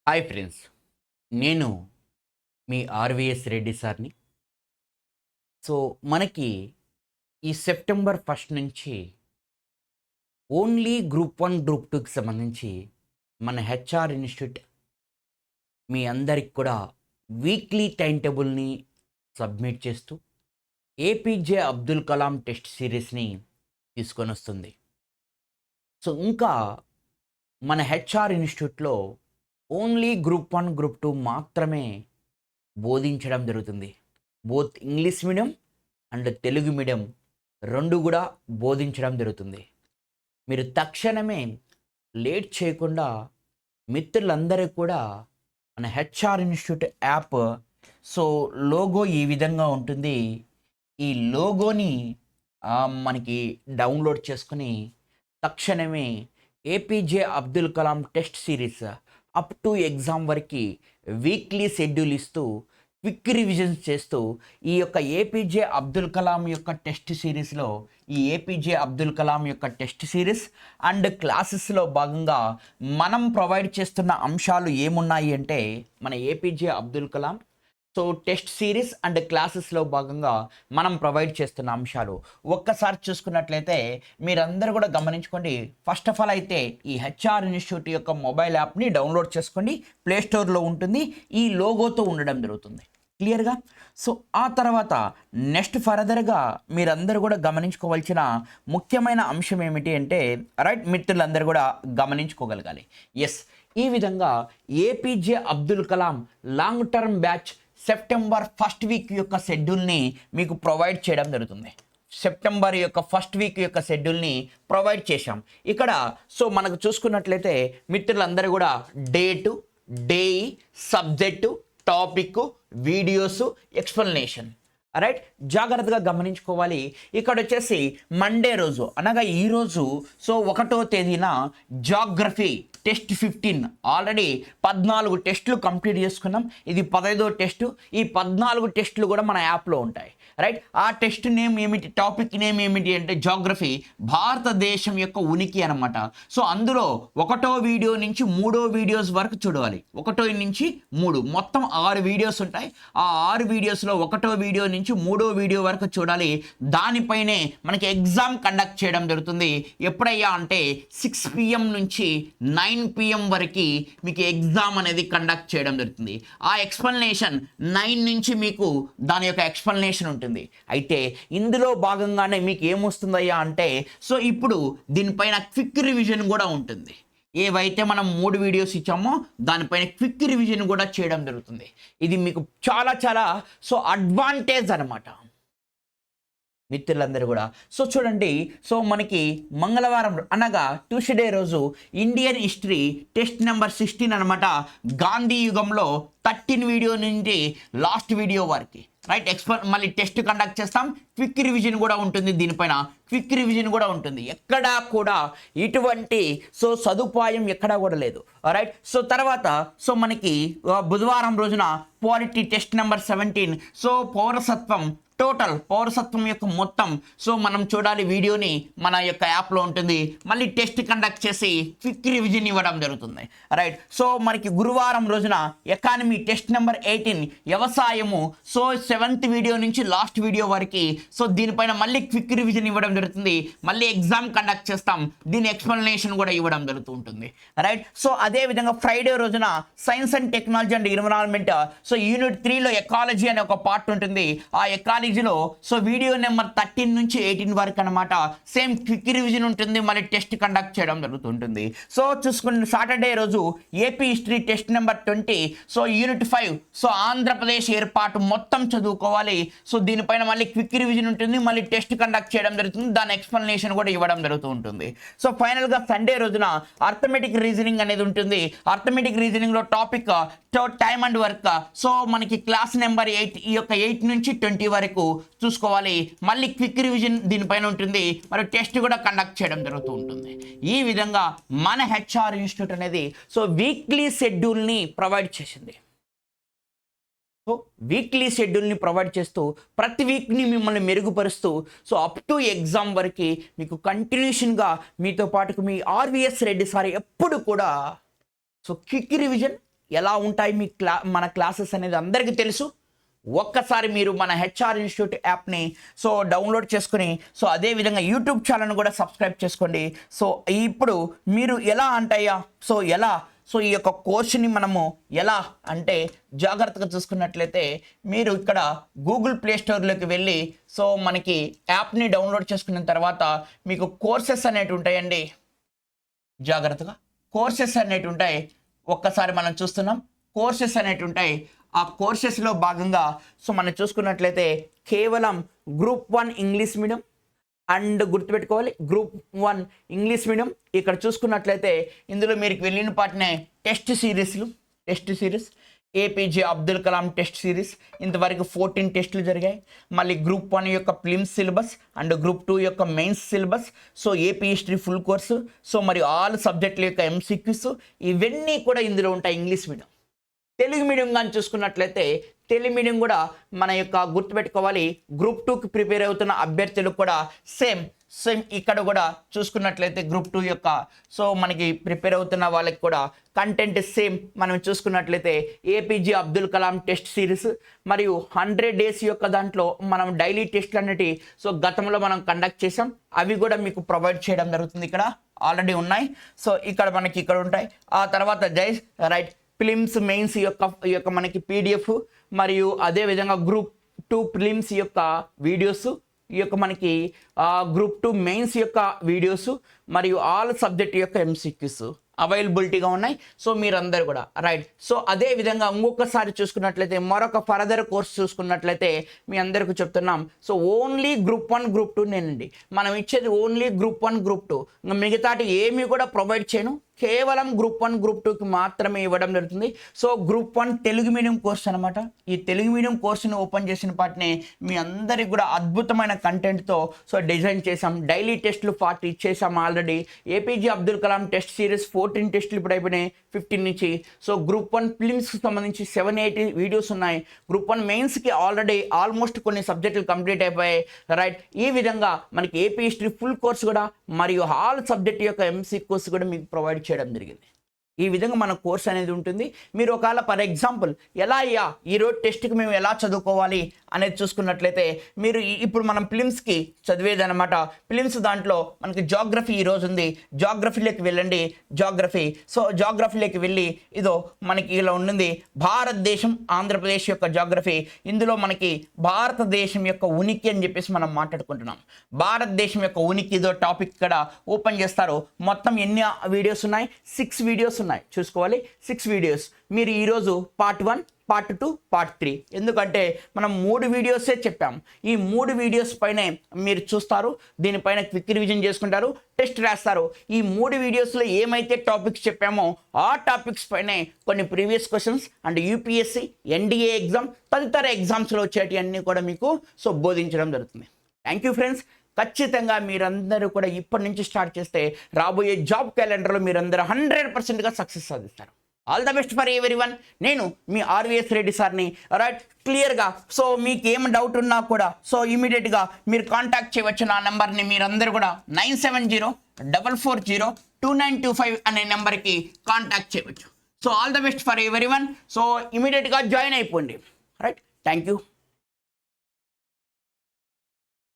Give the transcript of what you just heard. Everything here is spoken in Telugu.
హాయ్ ఫ్రెండ్స్, నేను మీ ఆర్వీఎస్ రెడ్డి సార్ని. సో మనకి ఈ సెప్టెంబర్ ఫస్ట్ నుంచి ఓన్లీ గ్రూప్ 1 గ్రూప్ 2కి సంబంధించి మన హెచ్ఆర్ ఇన్స్టిట్యూట్ మీ అందరికి కూడా వీక్లీ టైం టేబుల్ని సబ్మిట్ చేస్తూ ఏపీజే అబ్దుల్ కలాం టెస్ట్ సిరీస్ని తీసుకొని వస్తుంది. సో ఇంకా మన హెచ్ఆర్ ఇన్స్టిట్యూట్లో ఓన్లీ గ్రూప్ 1 గ్రూప్ 2 మాత్రమే బోధించడం జరుగుతుంది. Both English medium and Telugu medium రెండు కూడా బోధించడం జరుగుతుంది. మీరు తక్షణమే లేట్ చేయకుండా మిత్రులందరూ కూడా మన HR institute app, so logo ఈ విధంగా ఉంటుంది. ఈ లోగోని మనకి డౌన్లోడ్ చేసుకుని తక్షణమే APJ Abdul Kalam test series up to exam వరకు వీక్లీ షెడ్యూల్ ఇస్తూ క్విక్ రివిజన్స్ చేస్తూ ఈ యొక్క ఏపీజే అబ్దుల్ కలాం యొక్క టెస్ట్ సిరీస్లో ఈ ఏపీజే అబ్దుల్ కలాం యొక్క టెస్ట్ సిరీస్ అండ్ క్లాసెస్లో భాగంగా మనం ప్రొవైడ్ చేస్తున్న అంశాలు ఏమున్నాయి అంటే మన APJ Abdul Kalam so test series and క్లాసెస్లో భాగంగా మనం ప్రొవైడ్ చేస్తున్న అంశాలు ఒక్కసారి చూసుకున్నట్లయితే మీరందరూ కూడా గమనించుకోండి. ఫస్ట్ ఆఫ్ ఆల్ అయితే ఈ హెచ్ఆర్ ఇన్స్టిట్యూట్ యొక్క మొబైల్ యాప్ని డౌన్లోడ్ చేసుకోండి. ప్లేస్టోర్లో ఉంటుంది. ఈ లోగోతో ఉండడం జరుగుతుంది క్లియర్గా. సో ఆ తర్వాత నెక్స్ట్ ఫర్దర్గా మీరందరూ కూడా గమనించుకోవాల్సిన ముఖ్యమైన అంశం ఏమిటి అంటే రైట్ మిత్రులందరూ కూడా గమనించుకోగలగాలి. ఎస్, ఈ విధంగా APJ Abdul Kalam long term batch September first week యొక్క షెడ్యూల్ని మీకు ప్రొవైడ్ చేయడం జరుగుతుంది. సెప్టెంబర్ యొక్క ఫస్ట్ వీక్ యొక్క షెడ్యూల్ని ప్రొవైడ్ చేశాం ఇక్కడ. సో మనకు చూసుకున్నట్లయితే మిత్రులందరూ కూడా date, day, subject, topic, videos, explanation right జాగ్రత్తగా గమనించుకోవాలి. ఇక్కడ వచ్చేసి మండే రోజు అనగా ఈరోజు సో 1వ తేదీన జాగ్రఫీ టెస్ట్ 15 ఆల్రెడీ 14 టెస్టులు కంప్లీట్ చేసుకున్నాం. ఇది 15వ టెస్టు. ఈ 14 టెస్టులు కూడా మన యాప్లో ఉంటాయి రైట్. ఆ టెస్ట్ నేమ్ ఏమిటి, టాపిక్ నేమ్ ఏమిటి అంటే జాగ్రఫీ, భారతదేశం యొక్క ఉనికి అనమాట. సో అందులో 1వ వీడియో నుంచి 3వ వీడియోస్ వరకు చూడాలి. 1 నుంచి 3 మొత్తం 6 వీడియోస్ ఉంటాయి. ఆ 6 వీడియోస్లో 1వ వీడియో నుంచి 3వ వీడియో వరకు చూడాలి. దానిపైనే మనకి ఎగ్జామ్ కండక్ట్ చేయడం జరుగుతుంది. ఎప్పుడయ్యా అంటే 6 PM నుంచి 9 PM వరకు మీకు ఎగ్జామ్ అనేది కండక్ట్ చేయడం జరుగుతుంది. ఆ ఎక్స్ప్లెనేషన్ 9 నుంచి మీకు దాని యొక్క ఎక్స్ప్లెనేషన్ ఉంటుంది. అయితే ఇందులో భాగంగానే మీకు ఏమొస్తుందయ్యా అంటే సో ఇప్పుడు దీనిపైన క్విక్ రివిజన్ కూడా ఉంటుంది. ఏవైతే మనం 3 వీడియోస్ ఇచ్చామో దానిపైన క్విక్ రివిజన్ కూడా చేయడం జరుగుతుంది. ఇది మీకు చాలా చాలా సో అడ్వాంటేజ్ అనమాట మిత్రులందరూ కూడా. సో చూడండి, సో మనకి మంగళవారం అనగా ట్యూస్డే రోజు ఇండియన్ హిస్టరీ టెస్ట్ నెంబర్ 16 అనమాట. గాంధీ యుగంలో 13 వీడియో నుంచి లాస్ట్ వీడియో వరకు రైట్ మళ్ళీ టెస్ట్ కండక్ట్ చేస్తాం. క్విక్ రివిజన్ కూడా ఉంటుంది. దీనిపైన క్విక్ రివిజన్ కూడా ఉంటుంది. ఎక్కడా కూడా ఇటువంటి సో సదుపాయం ఎక్కడా కూడా లేదు రైట్. సో తర్వాత సో మనకి బుధవారం రోజున పాలిటీ టెస్ట్ నెంబర్ 17 సో పౌరసత్వం టోటల్ పౌరసత్వం యొక్క మొత్తం సో మనం చూడాలి. వీడియోని మన యొక్క యాప్లో ఉంటుంది. మళ్ళీ టెస్ట్ కండక్ట్ చేసి క్విక్ రివిజన్ ఇవ్వడం జరుగుతుంది రైట్. సో మనకి గురువారం రోజున ఎకానమీ టెస్ట్ నెంబర్ 18 వ్యవసాయము సో 7th వీడియో నుంచి లాస్ట్ వీడియో వరకు సో దీనిపైన మళ్ళీ క్విక్ రివిజన్ ఇవ్వడం జరుగుతుంది. మళ్ళీ ఎగ్జామ్ కండక్ట్ చేస్తాం. దీని ఎక్స్ప్లెనేషన్ కూడా ఇవ్వడం జరుగుతూ ఉంటుంది రైట్. సో అదేవిధంగా ఫ్రైడే రోజున science and technology and environment so unit 3లో ఎకాలజీ అనే ఒక పార్ట్ ఉంటుంది. ఆ ఎకాలజీ సో వీడియో నెంబర్ 13 నుంచి 18 వరకు అనమాట. సేమ్ క్విక్ రివిజన్ ఉంటుంది. మళ్ళీ టెస్ట్ కండక్ట్ చేయడం జరుగుతుంటుంది. సో చూసుకున్న సాటర్డే రోజు AP history test number 20 so unit 5 so Andhra Pradesh ఏర్పాటు మొత్తం చదువుకోవాలి. సో దీనిపైన మళ్ళీ క్విక్ రివిజన్ ఉంటుంది. మళ్ళీ టెస్ట్ కండక్ట్ చేయడం జరుగుతుంది. దాని ఎక్స్ప్లెనేషన్ కూడా ఇవ్వడం జరుగుతూ ఉంటుంది. సో ఫైనల్గా సండే రోజున అర్థమెటిక్ రీజనింగ్ అనేది ఉంటుంది. అర్థమెటిక్ రీజనింగ్లో topic time and work so మనకి క్లాస్ నెంబర్ 8 ఈ యొక్క 8 నుంచి 20 వరకు చూసుకోవాలి. మళ్ళీ క్విక్ రివిజన్ దీనిపైన ఉంటుంది. మరి టెస్ట్ కూడా కండక్ట్ చేయడం జరుగుతూ ఉంటుంది. ఈ విధంగా మన హెచ్ఆర్ ఇన్స్టిట్యూట్ అనేది సో వీక్లీ షెడ్యూల్ని ప్రొవైడ్ చేసింది. సో వీక్లీ షెడ్యూల్ని ప్రొవైడ్ చేస్తూ ప్రతి వీక్ని మిమ్మల్ని మెరుగుపరుస్తూ సో అప్ టు ఎగ్జామ్ వరకు మీకు కంటిన్యూషన్గా మీతో పాటుకు మీ ఆర్వీఎస్ రెడ్డి సార్ ఎప్పుడు కూడా సో క్విక్ రివిజన్ ఎలా ఉంటాయి మన క్లాసెస్ అనేది అందరికీ తెలుసు. ఒక్కసారి మీరు మన హెచ్ఆర్ ఇన్స్టిట్యూట్ యాప్ని సో డౌన్లోడ్ చేసుకుని సో అదేవిధంగా యూట్యూబ్ ఛానల్ని కూడా సబ్స్క్రైబ్ చేసుకోండి. సో ఇప్పుడు మీరు ఎలా అంటాయా సో ఈ యొక్క కోర్సుని మనము ఎలా అంటే జాగ్రత్తగా చూసుకున్నట్లయితే మీరు ఇక్కడ గూగుల్ ప్లే స్టోర్లోకి వెళ్ళి సో మనకి యాప్ని డౌన్లోడ్ చేసుకున్న తర్వాత మీకు కోర్సెస్ అనేవి ఉంటాయండి. జాగ్రత్తగా కోర్సెస్ అనేవి ఉంటాయి. ఒక్కసారి మనం చూస్తున్నాం కోర్సెస్ అనేవి ఉంటాయి. ఆ కోర్సెస్లో భాగంగా సో మనం చూసుకున్నట్లయితే కేవలం గ్రూప్ 1 ఇంగ్లీష్ మీడియం అండ్ గుర్తుపెట్టుకోవాలి గ్రూప్ 1 ఇంగ్లీష్ మీడియం. ఇక్కడ చూసుకున్నట్లయితే ఇందులో మీరు వెళ్ళిన పాటనే test series APJ Abdul Kalam test series ఇంతవరకు 14 టెస్టులు జరిగాయి. మళ్ళీ గ్రూప్ 1 యొక్క ప్రిలిమ్స్ సిలబస్ అండ్ గ్రూప్ 2 యొక్క mains syllabus, so AP history full course, so మరి ఆల్ సబ్జెక్టుల యొక్క ఎంసీక్యూస్ ఇవన్నీ కూడా ఇందులో ఉంటాయి ఇంగ్లీష్ మీడియం. తెలుగు మీడియం కానీ చూసుకున్నట్లయితే తెలుగు మీడియం కూడా మన యొక్క గుర్తుపెట్టుకోవాలి గ్రూప్ 2కి ప్రిపేర్ అవుతున్న అభ్యర్థులకు కూడా సేమ్ ఇక్కడ కూడా చూసుకున్నట్లయితే గ్రూప్ 2 యొక్క సో మనకి ప్రిపేర్ అవుతున్న వాళ్ళకి కూడా కంటెంట్ సేమ్. మనం చూసుకున్నట్లయితే APJ Abdul Kalam test series మరియు 100 డేస్ యొక్క దాంట్లో మనం డైలీ టెస్ట్లు అనేవి సో గతంలో మనం కండక్ట్ చేసాం. అవి కూడా మీకు ప్రొవైడ్ చేయడం జరుగుతుంది. ఇక్కడ ఆల్రెడీ ఉన్నాయి. సో ఇక్కడ ఉంటాయి. ఆ తర్వాత రైట్ ప్రిలిమ్స్ మెయిన్స్ యొక్క మనకి పీడిఎఫ్ మరియు అదేవిధంగా గ్రూప్ 2 ప్రిలిమ్స్ యొక్క వీడియోస్, ఈ యొక్క మనకి గ్రూప్ 2 మెయిన్స్ యొక్క వీడియోస్ మరియు ఆల్ సబ్జెక్ట్ యొక్క ఎంసీక్యూస్ అవైలబిలిటీగా ఉన్నాయి. సో మీరందరూ కూడా రైట్. సో అదే విధంగా ఇంకొకసారి చూసుకున్నట్లయితే మరొక ఫర్దర్ కోర్స్ చూసుకున్నట్లయితే మీ అందరికీ చెప్తున్నాం. సో ఓన్లీ గ్రూప్ 1 గ్రూప్ 2 నేనండి మనం ఇచ్చేది ఓన్లీ గ్రూప్ 1 గ్రూప్ 2. మిగతాటి ఏమీ కూడా ప్రొవైడ్ చేయను, కేవలం గ్రూప్ 1 గ్రూప్ 2కి మాత్రమే ఇవ్వడం జరుగుతుంది. So group 1 Telugu medium course అనమాట. ఈ తెలుగు మీడియం కోర్సుని ఓపెన్ చేసిన పాటినే మీ అందరికి కూడా అద్భుతమైన కంటెంట్తో సో డిజైన్ చేసాం. డైలీ టెస్టులు 40 ఇచ్చేసాం already. APJ Abdul Kalam test series 14 టెస్టులు ఇప్పుడు అయిపోయినాయి 15 నుంచి. సో గ్రూప్ 1 ప్రిలిమ్స్కి సంబంధించి 7-8 వీడియోస్ ఉన్నాయి. గ్రూప్ 1 మెయిన్స్కి ఆల్రెడీ ఆల్మోస్ట్ కొన్ని సబ్జెక్టులు కంప్లీట్ అయిపోయాయి రైట్. ఈ విధంగా మనకి ఏపీ హిస్టరీ ఫుల్ కోర్స్ కూడా మరియు ఆల్ సబ్జెక్ట్ యొక్క ఎంసీ కోర్స్ కూడా మీకు ప్రొవైడ్ చేయడం జరిగింది. ఈ విధంగా మన కోర్స్ అనేది ఉంటుంది. మీరు ఒకవేళ ఫర్ ఎగ్జాంపుల్ ఎలా ఈరోజు టెస్ట్కి మేము ఎలా చదువుకోవాలి అనేది చూసుకున్నట్లయితే మీరు ఇప్పుడు మనం ఫిలిమ్స్కి చదివేది అనమాట. ఫిలిమ్స్ దాంట్లో మనకి జాగ్రఫీ ఈరోజు ఉంది. జాగ్రఫీలోకి వెళ్ళండి. జాగ్రఫీలోకి వెళ్ళి ఇదో మనకి ఇలా ఉంటుంది భారతదేశం ఆంధ్రప్రదేశ్ యొక్క జాగ్రఫీ. ఇందులో మనకి భారతదేశం యొక్క ఉనికి అని చెప్పేసి మనం మాట్లాడుకుంటున్నాం. భారతదేశం యొక్క ఉనికి ఇదో టాపిక్ ఇక్కడ ఓపెన్ చేస్తారు. మొత్తం ఎన్ని వీడియోస్ ఉన్నాయి? 6 వీడియోస్ ఉన్నాయి. చూసుకోవాలి 6 వీడియోస్. మీరు ఈరోజు పార్ట్ 1 పార్ట్ 2 పార్ట్ 3 ఎందుకంటే మనం 3 వీడియోసే చెప్పాం. ఈ 3 వీడియోస్ పైనే మీరు చూస్తారు. దీనిపైన క్విక్ రివిజన్ చేసుకుంటారు, టెస్ట్ రాస్తారు. ఈ 3 వీడియోస్లో ఏమైతే టాపిక్స్ చెప్పామో ఆ టాపిక్స్ పైనే కొన్ని previous questions and UPSC NDA exam తదితర ఎగ్జామ్స్లో వచ్చేటి అన్నీ కూడా మీకు సో బోధించడం జరుగుతుంది. Thank you friends. ఖచ్చితంగా మీరందరూ కూడా ఇప్పటి నుంచి స్టార్ట్ చేస్తే రాబోయే జాబ్ క్యాలెండర్లో మీరందరూ 100%గా సక్సెస్ సాధిస్తారు. All the best for everyone. నేను మీ ఆర్వీఎస్ రెడ్డి సార్ని రైట్ క్లియర్గా. సో మీకు ఏం డౌట్ ఉన్నా కూడా సో ఇమీడియట్గా మీరు కాంటాక్ట్ చేయవచ్చు నా నెంబర్ని. మీరందరూ కూడా 9704402925 అనే నెంబర్కి కాంటాక్ట్ చేయవచ్చు. So all the best for everyone. So ఇమీడియట్గా జాయిన్ అయిపోండి రైట్. Thank you.